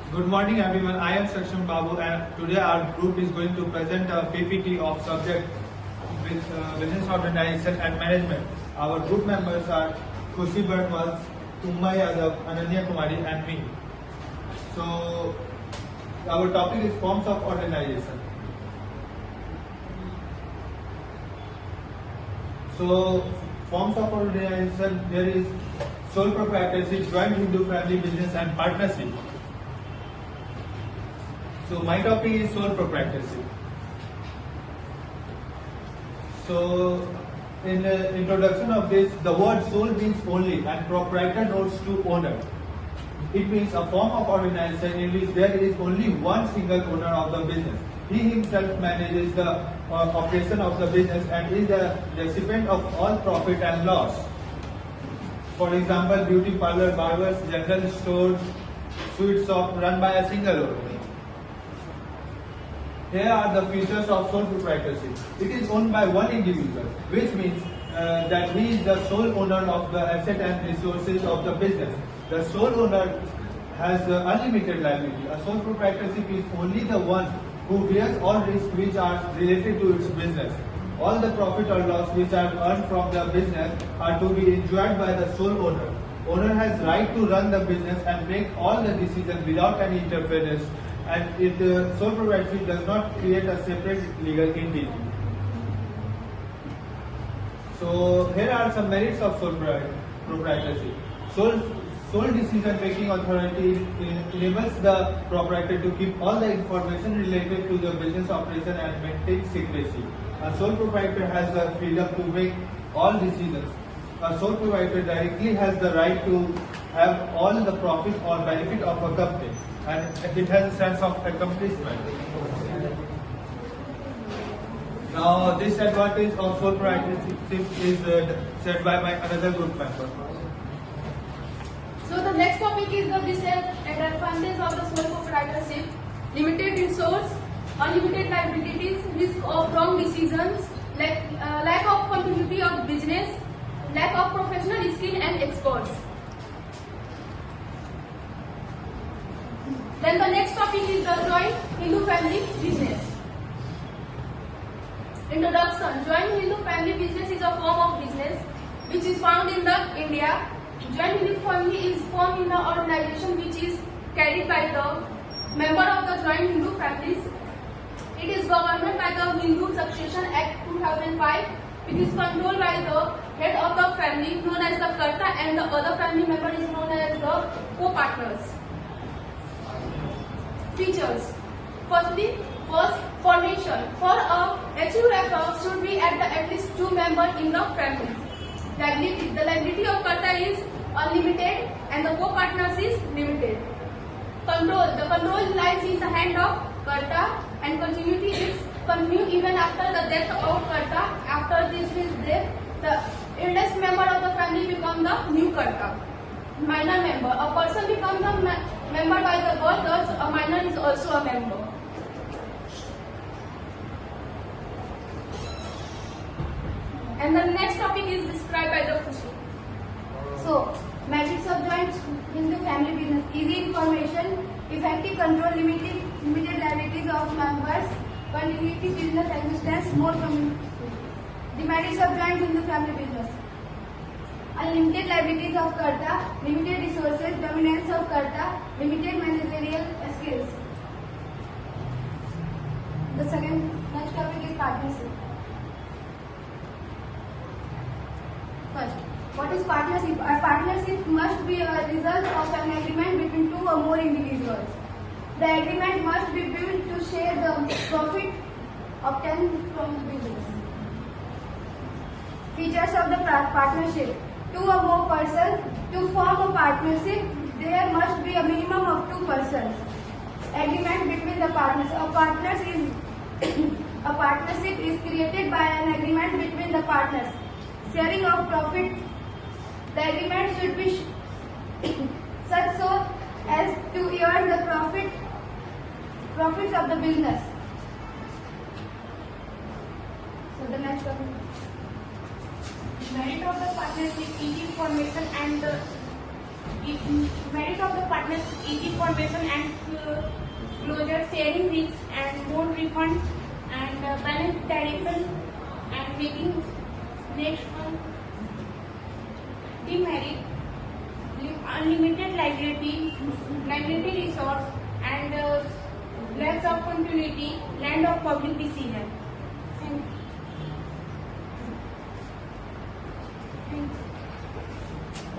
Good morning everyone, I am Saksham Babu and today our group is going to present a PPT of subject with business organization and management. Our group members are Khushi Bartwal, Tumma Yadav, Ananya Kumari and me. So our topic is forms of organization. So forms of organization, there is sole proprietorship, joint Hindu family business and partnership. So my topic is sole proprietorship. So in the introduction of this, the word sole means only and proprietor notes to owner. It means a form of organization in which there is only one single owner of the business. He himself manages the operation of the business and is the recipient of all profit and loss. For example, beauty parlor, barbers, general stores, sweet shop run by a single owner. Here are the features of sole proprietorship. It is owned by one individual, which means that he is the sole owner of the asset and resources of the business. The sole owner has unlimited liability. A sole proprietorship is only the one who bears all risks which are related to its business. All the profit or loss which are earned from the business are to be enjoyed by the sole owner. Owner has right to run the business and make all the decisions without any interference, and sole proprietorship does not create a separate legal entity. So here are some merits of sole proprietorship. Sole decision making authority enables the proprietor to keep all the information related to the business operation and maintain secrecy. A sole proprietor has the freedom to make all decisions. A sole proprietor directly has the right to have all the profit or benefit of a company, and it has a sense of accomplishment. Now, this advantage of sole proprietorship is said by my another group member. So the next topic is the disadvantage of the sole proprietorship: limited resource, unlimited liabilities, risk of wrong decisions, lack of continuity of business, lack of professional skill and experts. Then the next topic is the joint Hindu family business. Introduction: Joint Hindu family business is a form of business which is found in the India. Joint Hindu family is formed in the organization which is carried by the member of the joint Hindu families. It is governed by the Hindu Succession Act 2005. It is controlled by the head of the family known as the Karta, and the other family member is known as the co-partners. Features: first, formation. For a HUF should be at least 2 members in the family. Liability: the liability of Karta is unlimited and the co-partners is limited. Control: the control lies in the hand of Karta and continuity is continued even after the death of Karta. After his death, the eldest member of the family becomes the new Karta. Minor member: a person becomes a member by the birth, thus a minor is also a member. And the next topic is described by the Khushi. So, merits of joint Hindu family business: easy information, effective control, limited liabilities of members, continuity business existence, more community. The merits of joint Hindu family business: unlimited liabilities of Karta, limited resources, dominance of Karta, limited managerial skills. The next topic is partnership. First, what is partnership? A partnership must be a result of an agreement between 2 or more individuals. The agreement must be built to share the profit obtained from the business. Features of the partnership: 2 or more persons. To form a partnership, there must be a minimum of 2 persons. Agreement between the partners. A partnership is created by an agreement between the partners. Sharing of profit. The agreement should be such so as to earn the profits of the business. So the next one. Merit of the partnership: easy formation and Merit of the partners is information and closure, sharing risks and more refund and balance direction and making next one. Demerit, unlimited liability resource and lapse of continuity, land of public decision. Thank you.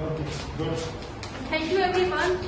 Okay, good. Thank you everyone.